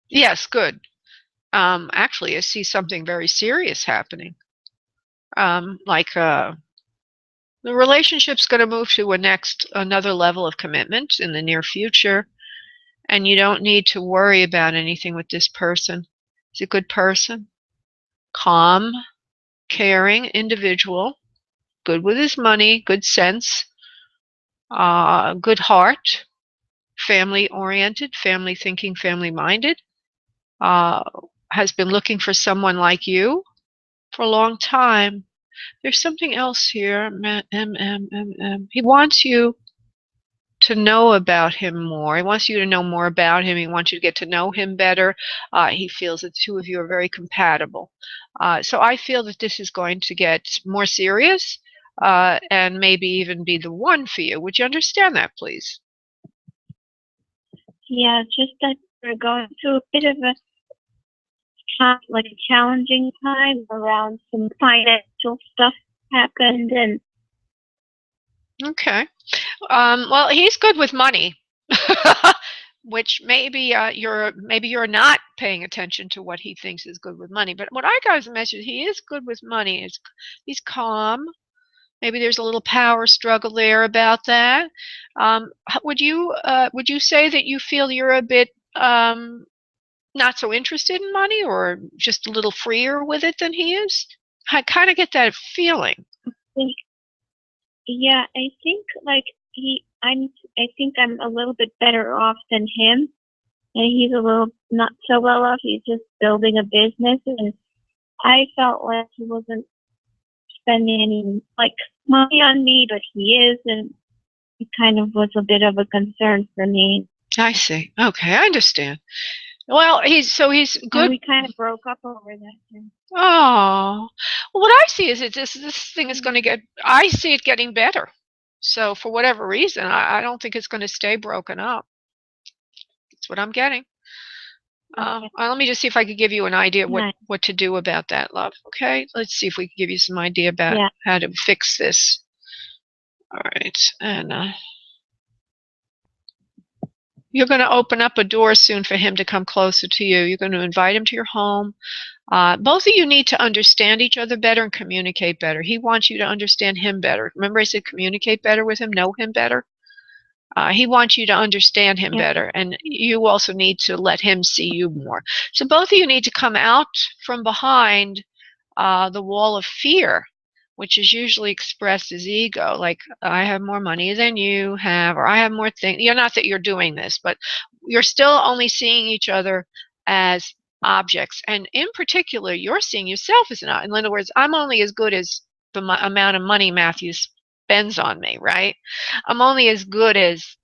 Speaker 2: Yes, good. Actually, I see something very serious happening. Like The relationship's going to move to another level of commitment in the near future, and you don't need to worry about anything with this person. He's a good person, calm, caring individual, good with his money, good sense, good heart, family-oriented, family-thinking, family-minded, has been looking for someone like you for a long time. There's something else here. He wants you to know about him more. He wants you to know more about him. He wants you to get to know him better. He feels that the two of you are very compatible. So I feel that this is going to get more serious and maybe even be the one for you. Would you understand that, please?
Speaker 5: Yeah, just that we're going through a bit of a challenging time around some financial stuff happened, and
Speaker 2: okay. Well, he's good with money, which maybe you're not paying attention to what he thinks is good with money. But what I got as a message, he is good with money. He's calm. Maybe there's a little power struggle there about that. Would you say that you feel you're a bit not so interested in money, or just a little freer with it than he is? I kind of get that feeling.
Speaker 5: Yeah, I think I think I'm a little bit better off than him, and he's a little not so well off. He's just building a business, and I felt like he wasn't spending any money on me, but he is, and it kind of was a bit of a concern for me.
Speaker 2: I see. Okay, I understand. Well, he's good.
Speaker 5: And we kind of broke up over that too.
Speaker 2: Oh, well, what I see is this thing is going to get. I see it getting better. So for whatever reason, I don't think it's going to stay broken up. That's what I'm getting.
Speaker 5: Okay.
Speaker 2: Let me just see if I could give you an idea of
Speaker 5: Nice.
Speaker 2: what to do about that, love. Okay, let's see if we can give you some idea about how to fix this. All right, and you're going to open up a door soon for him to come closer to you. You're going to invite him to your home. Both of you need to understand each other better and communicate better. He wants you to understand him better. Remember I said communicate better with him, know him better? He wants you to understand him better, and you also need to let him see you more. So both of you need to come out from behind the wall of fear, which is usually expressed as ego, like I have more money than you have, or I have more things. You're not that you're doing this, but you're still only seeing each other as objects. And in particular, you're seeing yourself as an object. In other words, I'm only as good as the amount of money Matthew spends on me, right? I'm only as good as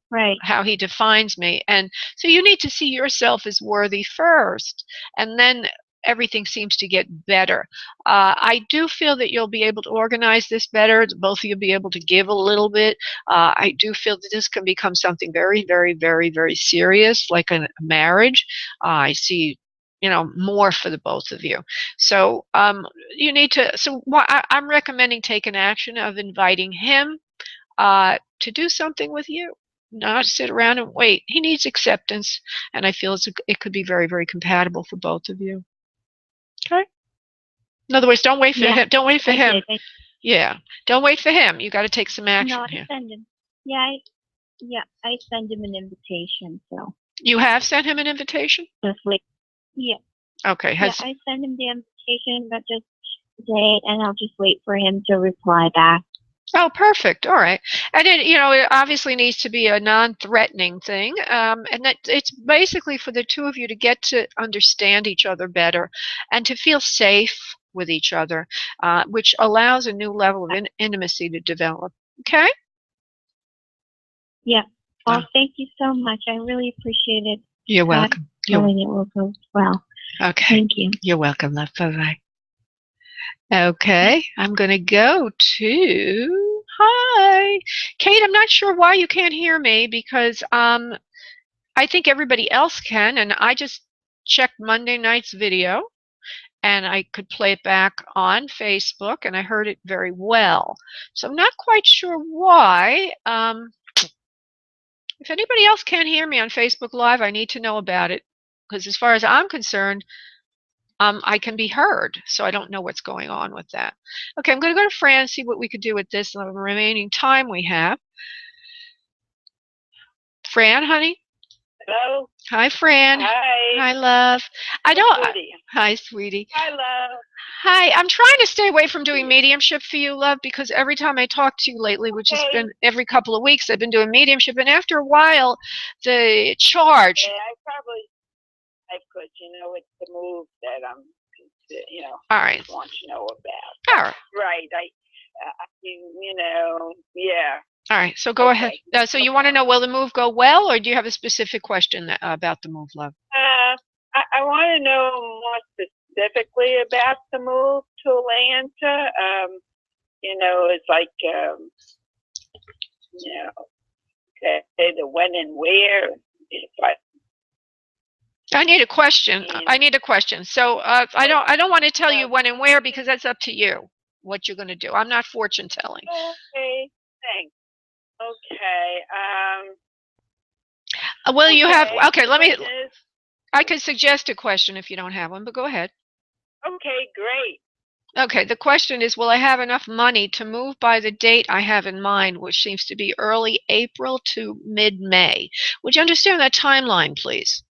Speaker 2: how he defines me. And so you need to see yourself as worthy first, and then everything seems to get better. I do feel that you'll be able to organize this better. Both of you will be able to give a little bit. I do feel that this can become something very, very, very, very serious, like a marriage. I see, more for the both of you. So you need to. So I'm recommending taking action of inviting him to do something with you. Not sit around and wait. He needs acceptance, and I feel it could be very, very compatible for both of you. Okay. In other words, don't wait for him. Don't wait for him. Yeah. Don't wait for him. You got to take some action here.
Speaker 5: Send him. I send him an invitation. So
Speaker 2: you have sent him an invitation?
Speaker 5: Just wait. Yeah.
Speaker 2: Okay.
Speaker 5: I sent him the invitation, but just today, and I'll just wait for him to reply back.
Speaker 2: Oh, perfect. All right. And it obviously needs to be a non-threatening thing. And that it's basically for the two of you to get to understand each other better and to feel safe with each other, which allows a new level of intimacy to develop. Okay?
Speaker 5: Yeah. Well, thank you so much. I really appreciate it.
Speaker 2: You're welcome.
Speaker 5: It will go well.
Speaker 2: Okay.
Speaker 5: Thank you.
Speaker 2: You're welcome, love. Bye-bye. Okay, I'm going to go to, hi, Kate. I'm not sure why you can't hear me, because I think everybody else can, and I just checked Monday night's video, and I could play it back on Facebook, and I heard it very well. So I'm not quite sure why. If anybody else can't hear me on Facebook Live, I need to know about it, because as far as I'm concerned, I can be heard. So I don't know what's going on with that. Okay, I'm going to go to Fran and see what we could do with this remaining time we have. Fran, honey?
Speaker 6: Hello.
Speaker 2: Hi, Fran.
Speaker 6: Hi.
Speaker 2: Hi, love. Hi, sweetie.
Speaker 6: Hi, love.
Speaker 2: Hi, I'm trying to stay away from doing mediumship for you, love, because every time I talk to you lately, which has been every couple of weeks, I've been doing mediumship, and after a while, the charge.
Speaker 6: Yeah, I could, it's the move that I'm,
Speaker 2: All right.
Speaker 6: want to know about.
Speaker 2: All right.
Speaker 6: Right. Yeah.
Speaker 2: All right, so go ahead. So you want to know, will the move go well, or do you have a specific question about the move, love?
Speaker 6: I want to know more specifically about the move to Atlanta. It's like, okay, the when and where.
Speaker 2: I need a question. I need a question. So I don't want to tell you when and where, because that's up to you what you're going to do. I'm not fortune telling.
Speaker 6: Okay, thanks. Okay.
Speaker 2: Will you have? Okay, let me. I could suggest a question if you don't have one, but go ahead.
Speaker 6: Okay, great.
Speaker 2: Okay, the question is, will I have enough money to move by the date I have in mind, which seems to be early April to mid-May? Would you understand that timeline, please?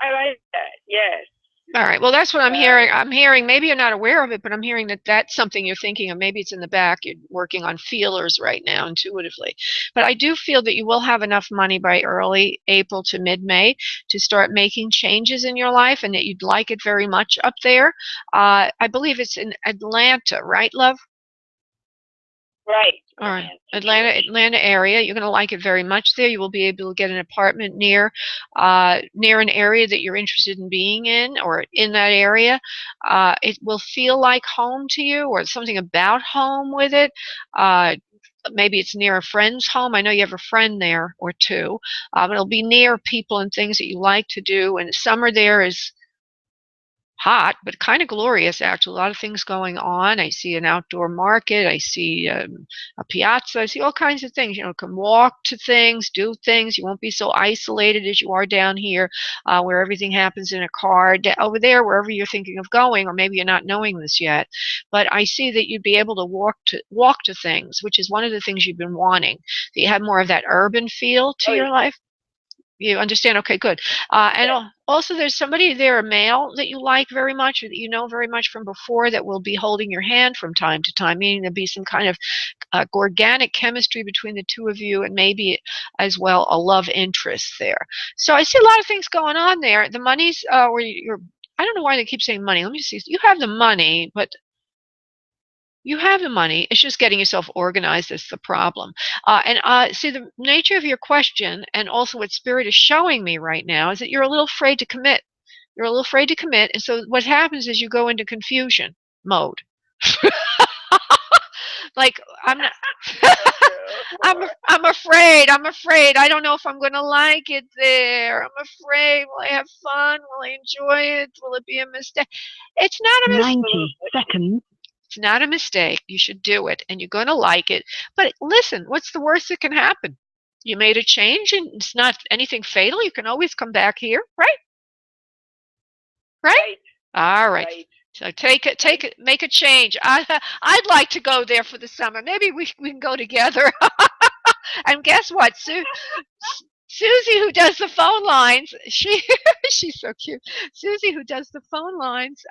Speaker 6: I like that, yes.
Speaker 2: All right, well, that's what I'm hearing. I'm hearing, maybe you're not aware of it, but I'm hearing that that's something you're thinking of. Maybe it's in the back. You're working on feelers right now intuitively. But I do feel that you will have enough money by early April to mid-May to start making changes in your life, and that you'd like it very much up there. I believe it's in Atlanta, right, love?
Speaker 6: Right.
Speaker 2: All right, Atlanta area. You're going to like it very much there. You will be able to get an apartment near an area that you're interested in being in, or in that area. It will feel like home to you, or something about home with it. Maybe it's near a friend's home. I know you have a friend there or two. But it'll be near people and things that you like to do. And summer there is hot, but kind of glorious, actually. A lot of things going on. I see an outdoor market. I see a piazza. I see all kinds of things. Can walk to things, do things. You won't be so isolated as you are down here, where everything happens in a car. Over there, wherever you're thinking of going, or maybe you're not knowing this yet, but I see that you'd be able to walk to things, which is one of the things you've been wanting. That you have more of that urban feel to your life. You understand? Okay, good. And also, there's somebody there, a male, that you like very much, or that you know very much from before, that will be holding your hand from time to time, meaning there'll be some kind of organic chemistry between the two of you, and maybe as well a love interest there. So I see a lot of things going on there. The money's where you're, I don't know why they keep saying money. Let me see. You have the money, but you have the money. It's just getting yourself organized that's the problem. See, the nature of your question, and also what Spirit is showing me right now, is that you're a little afraid to commit. You're a little afraid to commit, and so what happens is you go into confusion mode. Like, I'm not. I'm afraid. I don't know if I'm going to like it there. I'm afraid. Will I have fun? Will I enjoy it? Will it be a mistake? It's not a mistake.
Speaker 7: 90 seconds.
Speaker 2: It's not a mistake. You should do it, and you're going to like it. But listen, what's the worst that can happen? You made a change, and it's not anything fatal. You can always come back here, right? Right? All right. So take it, make a change. I'd like to go there for the summer. Maybe we can go together. And guess what? Susie, who does the phone lines, she's so cute. Susie, who does the phone lines,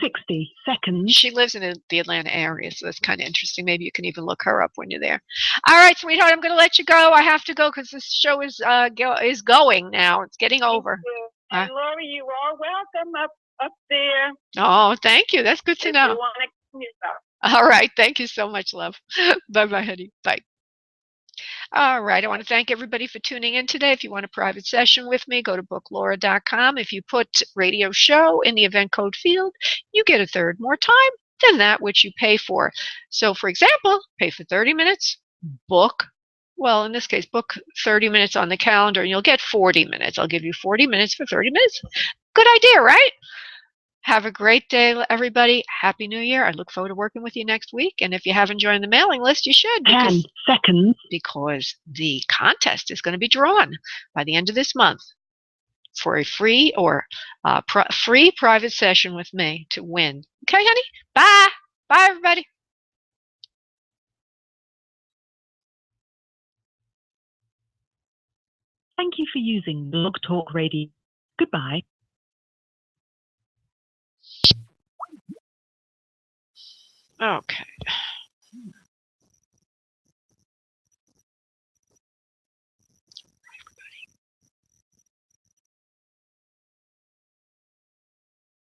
Speaker 7: 60 seconds.
Speaker 2: She lives in the Atlanta area, so that's kind of interesting. Maybe you can even look her up when you're there. All right, sweetheart, I'm going to let you go. I have to go because this show is going now. It's getting over.
Speaker 6: And Lori, you are welcome up there.
Speaker 2: Oh, thank you. That's good to know.
Speaker 6: If you want to come yourself.
Speaker 2: All right. Thank you so much, love. Bye-bye, honey. Bye. All right. I want to thank everybody for tuning in today. If you want a private session with me, go to booklaura.com. If you put radio show in the event code field, you get a third more time than that which you pay for. So, for example, pay for 30 minutes, book. Well, in this case, book 30 minutes on the calendar, and you'll get 40 minutes. I'll give you 40 minutes for 30 minutes. Good idea, right? Have a great day, everybody. Happy New Year. I look forward to working with you next week. And if you haven't joined the mailing list, you should.
Speaker 7: 10 seconds.
Speaker 2: Because the contest is going to be drawn by the end of this month. for a free or free private session with me to win. Okay, honey? Bye. Bye, everybody.
Speaker 7: Thank you for using Blog Talk Radio. Goodbye.
Speaker 2: Okay.